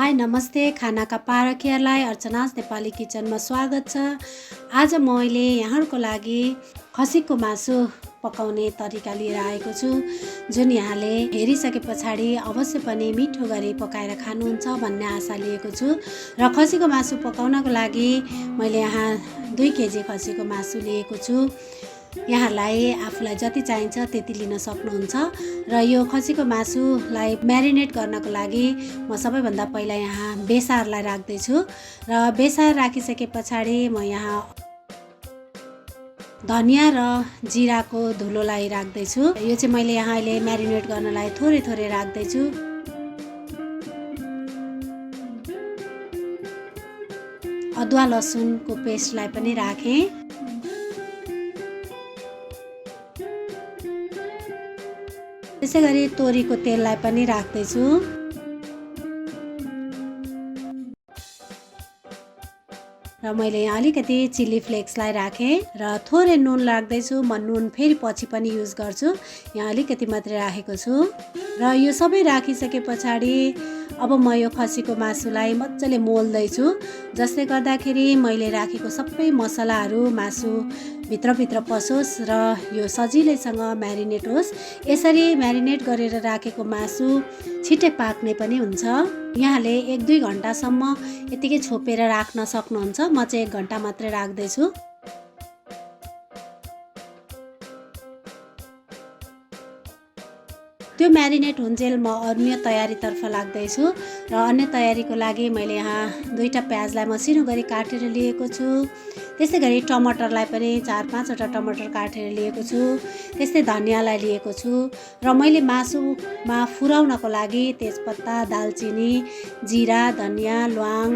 High नमस्ते, खानाका पारखीहरूलाई अर्चनास नेपाली किचनमा स्वागत छ। आज मैले यहाँहरूको लागि खसीको मासु पकाउने तरिका लिएर आएको छु, जुन यहाँले हेरिसके पछाडि अवश्य पनि मिठो गरी पकाएर खानुहुन्छ भन्ने आशा लिएको छु। र खसीको मासु पकाउनको लागि मैले यहाँ 2 केजी खसीको मासु लिएको छु। यहाँलाई आफूलाई जति चाहिन्छ त्यति लिन सक्नुहुन्छ। र यो खसीको मासुलाई म्यारिनेट गर्नको लागि म सबैभन्दा पहिला यहाँ बेसारलाई राख्दैछु। र बेसार राखिसके पछाडि म यहाँ धनिया र जिराको धुलोलाई राख्दैछु। यो चाहिँ मैले यहाँ अहिले म्यारिनेट गर्नलाई थोरै थोरै राख्दैछु। अदुवा लसुनको पेस्टलाई पनि राखेँ। त्यसैगरी तोरीको तेललाई पनि राख्दैछु। र मैले यहाँ अलिकति चिल्ली फ्लेक्सलाई राखेँ र थोरै नुन राख्दैछु। म नुन फेरि पछि पनि युज गर्छु, यहाँ अलिकति मात्रै राखेको छु। र यो सबै राखिसके पछाडि अब म यो खसीको मासुलाई मजाले मोल्दैछु, जसले गर्दाखेरि मैले राखेको सबै मसलाहरू मासु भित्र पसोस् र यो सजिलैसँग म्यारिनेट होस्। यसरी म्यारिनेट गरेर राखेको मासु छिट्टै पाक्ने पनि हुन्छ। यहाँले 1-2 घण्टासम्म यतिकै छोपेर राख्न सक्नुहुन्छ। म चाहिँ 1 घण्टा मात्रै राख्दैछु। त्यो म्यारिनेट हुन्जेल म अन्य तयारीतर्फ लाग्दैछु। र अन्य तयारीको लागि मैले यहाँ 2टा प्याजलाई मसिनो गरी काटेर लिएको छु। त्यस्तै गरी टमाटरलाई पनि 4-5वटा टमाटर काटेर लिएको छु। त्यस्तै धनियालाई लिएको छु। र मैले मासुमा फुराउनको लागि तेजपत्ता, दालचिनी, जिरा, धनिया, ल्वाङ,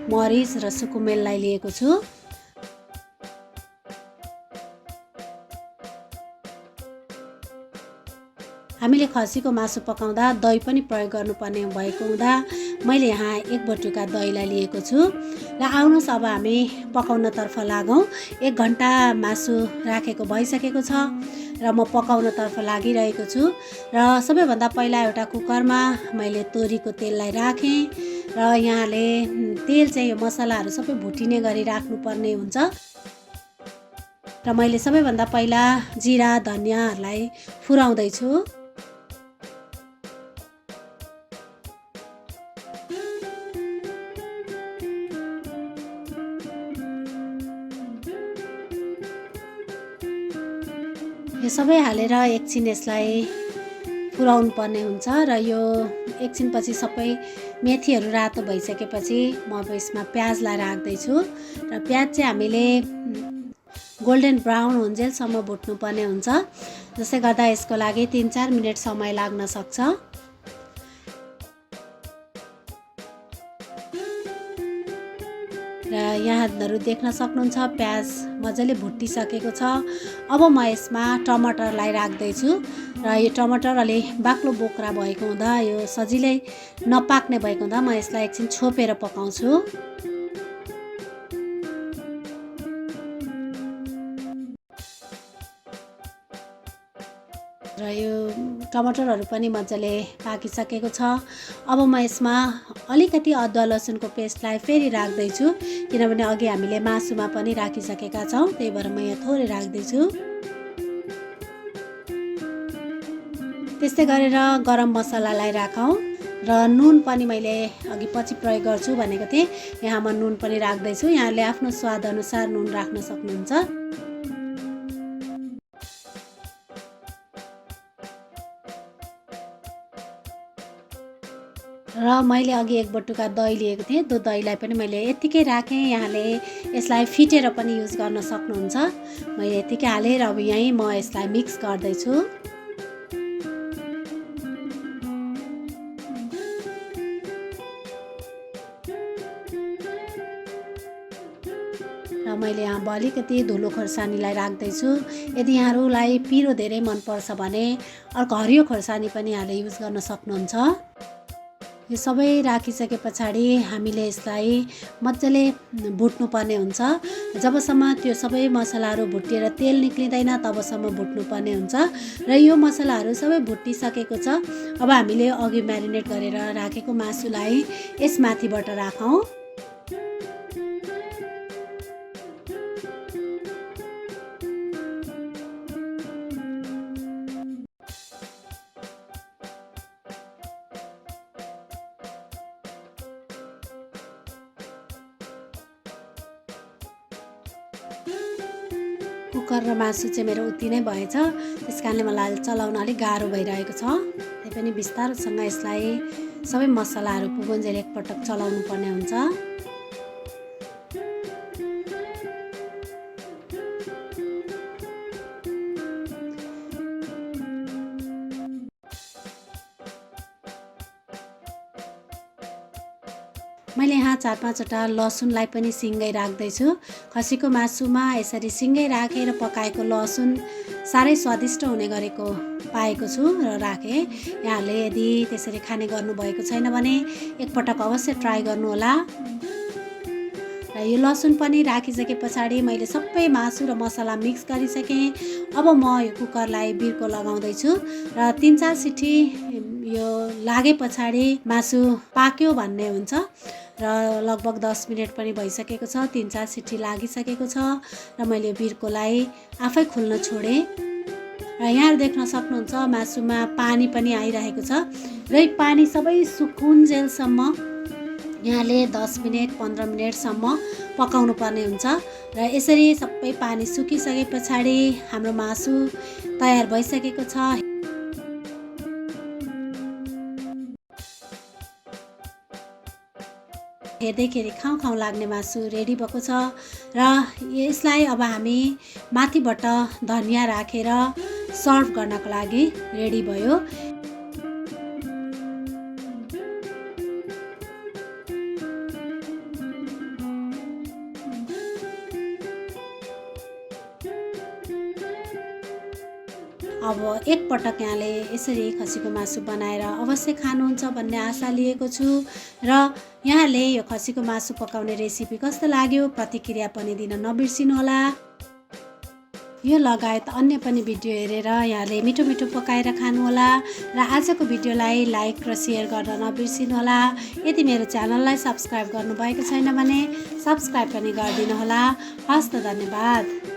मरिच र सुकुमेललाई लिएको छु। हामीले खसीको मासु पकाउँदा दही पनि प्रयोग गर्नुपर्ने भएको हुँदा मैले यहाँ 1 बटुका दहीलाई लिएको छु। र आउनुहोस् अब हामी पकाउनतर्फ लागौँ। 1 घण्टा मासु राखेको भइसकेको छ र म पकाउनतर्फ लागिरहेको छु। र सबैभन्दा पहिला एउटा कुकरमा मैले तोरीको तेललाई राखेँ। र यहाँले तेल चाहिँ यो मसलाहरू सबै भुटिने गरी राख्नुपर्ने हुन्छ। र मैले सबैभन्दा पहिला जिरा धनियाहरूलाई फुराउँदैछु। यो सबै हालेर एकछिन यसलाई फुराउनु पर्ने हुन्छ। र यो एकछिनपछि सबै मेथीहरू रातो भइसकेपछि म अब यसमा प्याजलाई राख्दैछु। र प्याज चाहिँ हामीले गोल्डन ब्राउन हुन्जेलसम्म भुट्नुपर्ने हुन्छ, जसले गर्दा यसको लागि 3-4 मिनट समय लाग्न सक्छ। र यहाँहरू देख्न सक्नुहुन्छ प्याज मजाले भुटिसकेको छ। अब म यसमा टमाटरलाई राख्दैछु। र यो टमाटर अलि बाक्लो बोक्रा भएको हुँदा यो सजिलै नपाक्ने भएको हुँदा म यसलाई एकछिन छोपेर पकाउँछु। र यो टमाटरहरू पनि मजाले पाकिसकेको छ। अब म यसमा अलिकति अदुवा लसुनको पेस्टलाई फेरि राख्दैछु, किनभने अघि हामीले मासुमा पनि राखिसकेका छौँ, त्यही भएर म यहाँ थोरै राख्दैछु। त्यस्तै गरेर गरम मसलालाई राखौँ। र नुन पनि मैले अघि पछि प्रयोग गर्छु भनेको थिएँ, यहाँ म नुन पनि राख्दैछु। यहाँले आफ्नो स्वाद अनुसार नुन राख्न सक्नुहुन्छ। र मैले अघि 1 बटुका दही लिएको थिएँ, त्यो दहीलाई पनि मैले यतिकै राखेँ। यहाँले यसलाई फिटेर पनि युज गर्न सक्नुहुन्छ। मैले यतिकै हालेर अब यहीँ म यसलाई मिक्स गर्दैछु। र मैले यहाँ अलिकति धुलो खोर्सानीलाई राख्दैछु। यदि यहाँहरूलाई पिरो धेरै मनपर्छ भने अर्को हरियो खोर्सानी पनि यहाँले युज गर्न सक्नुहुन्छ। यो सबै राखिसके पछाडि हामीले यसलाई मजाले भुट्नुपर्ने हुन्छ। जबसम्म त्यो सबै मसलाहरू भुटेर तेल निक्लिँदैन तबसम्म भुट्नुपर्ने हुन्छ र यो मसलाहरू सबै भुटिसकेको छ। अब हामीले अघि म्यारिनेट गरेर राखेको मासुलाई यसमाथिबाट राखौँ। कुकर र मासु चाहिँ मेरो उति नै भएछ, त्यस कारणले मलाई चलाउन अलिक गाह्रो भइरहेको छ। त्यही पनि बिस्तारोसँग यसलाई सबै मसलाहरू पुगुन्जेल एकपटक चलाउनु पर्ने हुन्छ। मैले यहाँ 4-5वटा लसुनलाई पनि सिँगै राख्दैछु। खसीको मासुमा यसरी सिँगै राखेर पकाएको लसुन साह्रै स्वादिष्ट हुने गरेको पाएको छु र राखेँ। यहाँहरूले यदि त्यसरी खाने गर्नुभएको छैन भने एकपटक अवश्य ट्राई गर्नुहोला। र यो लसुन पनि राखिसके पछाडि मैले सबै मासु र मसला मिक्स गरिसकेँ। अब म यो कुकरलाई बिर्को लगाउँदैछु र 3-4 सिटी यो लागे पछाडि मासु पाक्यो भन्ने हुन्छ र लगभग 10 मिनट पनि भइसकेको छ। 3-4 सिटी लागिसकेको छ र मैले बिर्कोलाई आफै खुल्न छोडेँ र यहाँ देख्न सक्नुहुन्छ मासुमा पानी पनि आइरहेको छ र यो पानी सबै सुकुन्जेलसम्म यहाँले 10 मिनट 15 मिनटसम्म पकाउनु पर्ने हुन्छ र यसरी सबै पानी सुकिसके पछाडि हाम्रो मासु तयार भइसकेको छ। हेर्दैखेरि खाउँ खाउँ लाग्ने मासु रेडी भएको छ र यसलाई अब हामी माथिबाट धनिया राखेर सर्भ गर्नको लागि रेडी भयो। अब एकपटक यहाँले यसरी खसीको मासु बनाएर अवश्य खानुहुन्छ भन्ने आशा लिएको छु र यहाँले यो खसीको मासु पकाउने रेसिपी कस्तो लाग्यो प्रतिक्रिया पनि दिन नबिर्सिनुहोला। यो लगायत अन्य पनि भिडियो हेरेर यहाँले मिठो मिठो पकाएर खानुहोला र आजको भिडियोलाई लाइक र सेयर गर्न नबिर्सिनुहोला। यदि मेरो च्यानललाई सब्स्क्राइब गर्नुभएको छैन भने सब्स्क्राइब पनि गरिदिनुहोला। हस्त धन्यवाद।